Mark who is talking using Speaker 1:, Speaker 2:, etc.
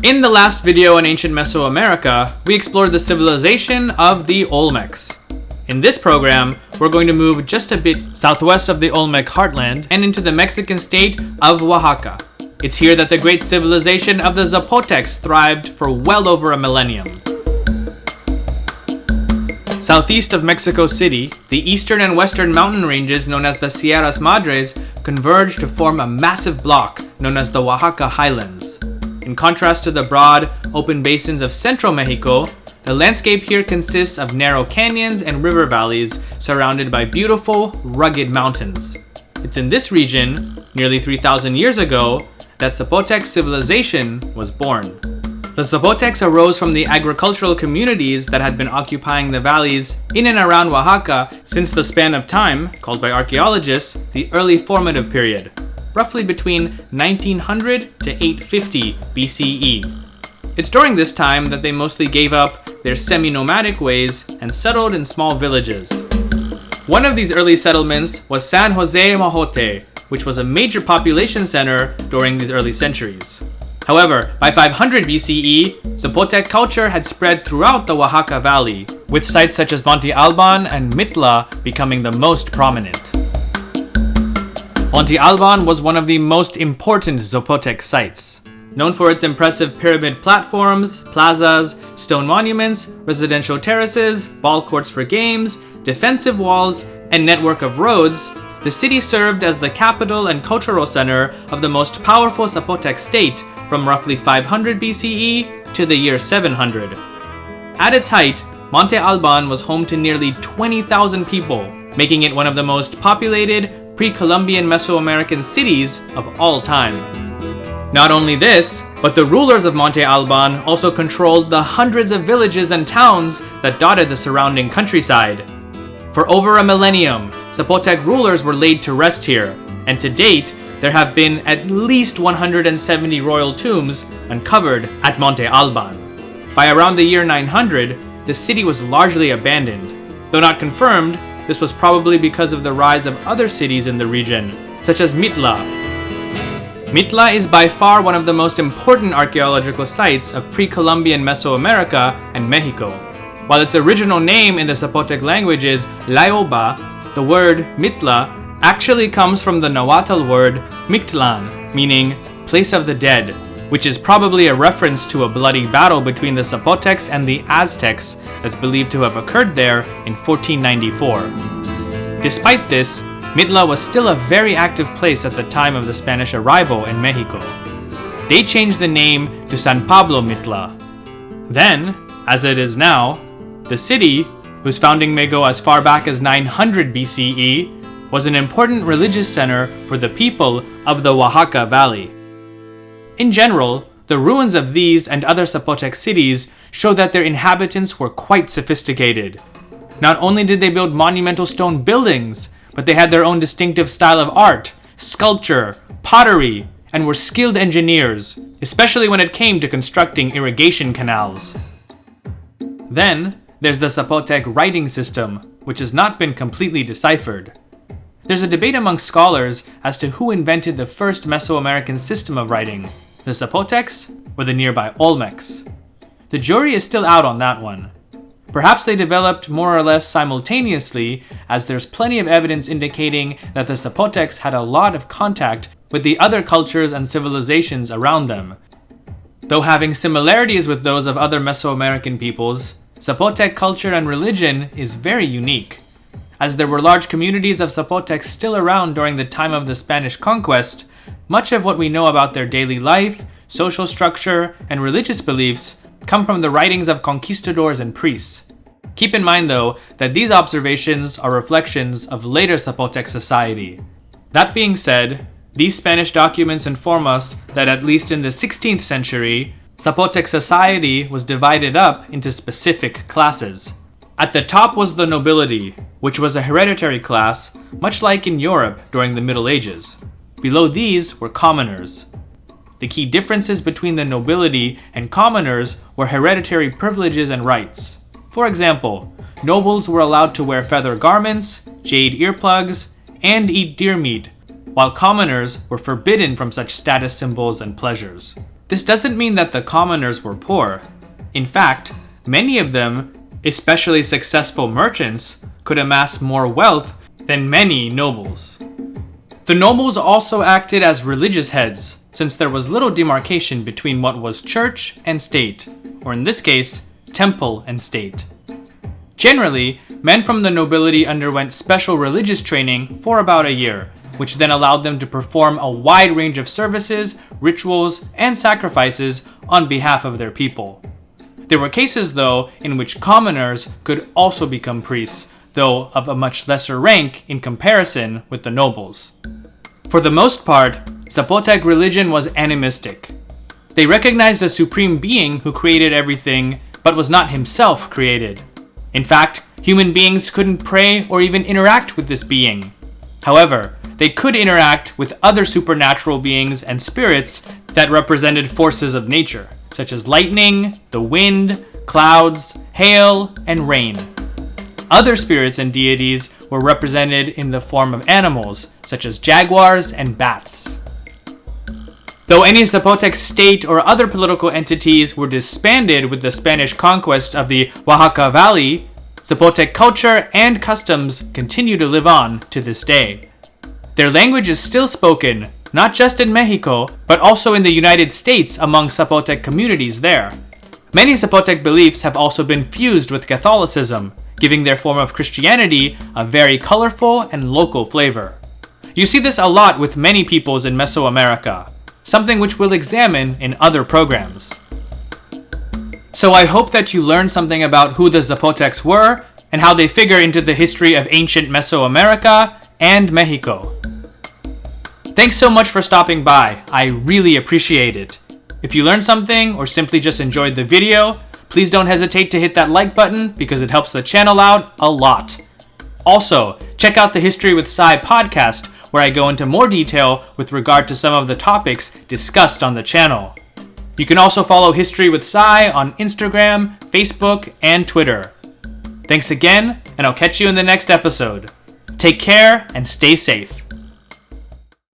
Speaker 1: In the last video on ancient Mesoamerica, we explored the civilization of the Olmecs. In this program, we're going to move just a bit southwest of the Olmec heartland and into the Mexican state of Oaxaca. It's here that the great civilization of the Zapotecs thrived for well over a millennium. Southeast of Mexico City, the eastern and western mountain ranges known as the Sierras Madres converge to form a massive block known as the Oaxaca Highlands. In contrast to the broad, open basins of central Mexico, the landscape here consists of narrow canyons and river valleys surrounded by beautiful, rugged mountains. It's in this region, nearly 3,000 years ago, that Zapotec civilization was born. The Zapotecs arose from the agricultural communities that had been occupying the valleys in and around Oaxaca since the span of time, called by archaeologists, the early formative period, roughly between 1900 to 850 BCE. It's during this time that they mostly gave up their semi-nomadic ways and settled in small villages. One of these early settlements was San Jose Mojote, which was a major population center during these early centuries. However, by 500 BCE, Zapotec culture had spread throughout the Oaxaca Valley, with sites such as Monte Albán and Mitla becoming the most prominent. Monte Albán was one of the most important Zapotec sites. Known for its impressive pyramid platforms, plazas, stone monuments, residential terraces, ball courts for games, defensive walls, and network of roads, the city served as the capital and cultural center of the most powerful Zapotec state from roughly 500 BCE to the year 700. At its height, Monte Albán was home to nearly 20,000 people, making it one of the most populated pre-Columbian Mesoamerican cities of all time. Not only this, but the rulers of Monte Albán also controlled the hundreds of villages and towns that dotted the surrounding countryside. For over a millennium, Zapotec rulers were laid to rest here, and to date, there have been at least 170 royal tombs uncovered at Monte Albán. By around the year 900, the city was largely abandoned. Though not confirmed, this was probably because of the rise of other cities in the region, such as Mitla. Mitla is by far one of the most important archaeological sites of pre-Columbian Mesoamerica and Mexico. While its original name in the Zapotec language is Laoba, the word Mitla actually comes from the Nahuatl word Mictlan, meaning place of the dead, which is probably a reference to a bloody battle between the Zapotecs and the Aztecs that's believed to have occurred there in 1494. Despite this, Mitla was still a very active place at the time of the Spanish arrival in Mexico. They changed the name to San Pablo Mitla. Then, as it is now, the city, whose founding may go as far back as 900 BCE, was an important religious center for the people of the Oaxaca Valley. In general, the ruins of these and other Zapotec cities show that their inhabitants were quite sophisticated. Not only did they build monumental stone buildings, but they had their own distinctive style of art, sculpture, pottery, and were skilled engineers, especially when it came to constructing irrigation canals. Then, there's the Zapotec writing system, which has not been completely deciphered. There's a debate among scholars as to who invented the first Mesoamerican system of writing, the Zapotecs or the nearby Olmecs. The jury is still out on that one. Perhaps they developed more or less simultaneously, as there's plenty of evidence indicating that the Zapotecs had a lot of contact with the other cultures and civilizations around them. Though having similarities with those of other Mesoamerican peoples, Zapotec culture and religion is very unique. As there were large communities of Zapotecs still around during the time of the Spanish conquest, much of what we know about their daily life, social structure, and religious beliefs come from the writings of conquistadors and priests. Keep in mind, though, that these observations are reflections of later Zapotec society. That being said, these Spanish documents inform us that at least in the 16th century, Zapotec society was divided up into specific classes. At the top was the nobility, which was a hereditary class, much like in Europe during the Middle Ages. Below these were commoners. The key differences between the nobility and commoners were hereditary privileges and rights. For example, nobles were allowed to wear feather garments, jade earplugs, and eat deer meat, while commoners were forbidden from such status symbols and pleasures. This doesn't mean that the commoners were poor. In fact, many of them, especially successful merchants, could amass more wealth than many nobles. The nobles also acted as religious heads, since there was little demarcation between what was church and state, or in this case, temple and state. Generally, men from the nobility underwent special religious training for about a year, which then allowed them to perform a wide range of services, rituals, and sacrifices on behalf of their people. There were cases, though, in which commoners could also become priests, though of a much lesser rank in comparison with the nobles. For the most part, Zapotec religion was animistic. They recognized a supreme being who created everything, but was not himself created. In fact, human beings couldn't pray or even interact with this being. However, they could interact with other supernatural beings and spirits that represented forces of nature, such as lightning, the wind, clouds, hail, and rain. Other spirits and deities were represented in the form of animals, such as jaguars and bats. Though any Zapotec state or other political entities were disbanded with the Spanish conquest of the Oaxaca Valley, Zapotec culture and customs continue to live on to this day. Their language is still spoken, not just in Mexico, but also in the United States among Zapotec communities there. Many Zapotec beliefs have also been fused with Catholicism, giving their form of Christianity a very colorful and local flavor. You see this a lot with many peoples in Mesoamerica, something which we'll examine in other programs. So I hope that you learned something about who the Zapotecs were and how they figure into the history of ancient Mesoamerica and Mexico. Thanks so much for stopping by. I really appreciate it. If you learned something or simply just enjoyed the video, please don't hesitate to hit that like button because it helps the channel out a lot. Also, check out the History with Sai podcast where I go into more detail with regard to some of the topics discussed on the channel. You can also follow History with Sai on Instagram, Facebook, and Twitter. Thanks again, and I'll catch you in the next episode. Take care and stay safe.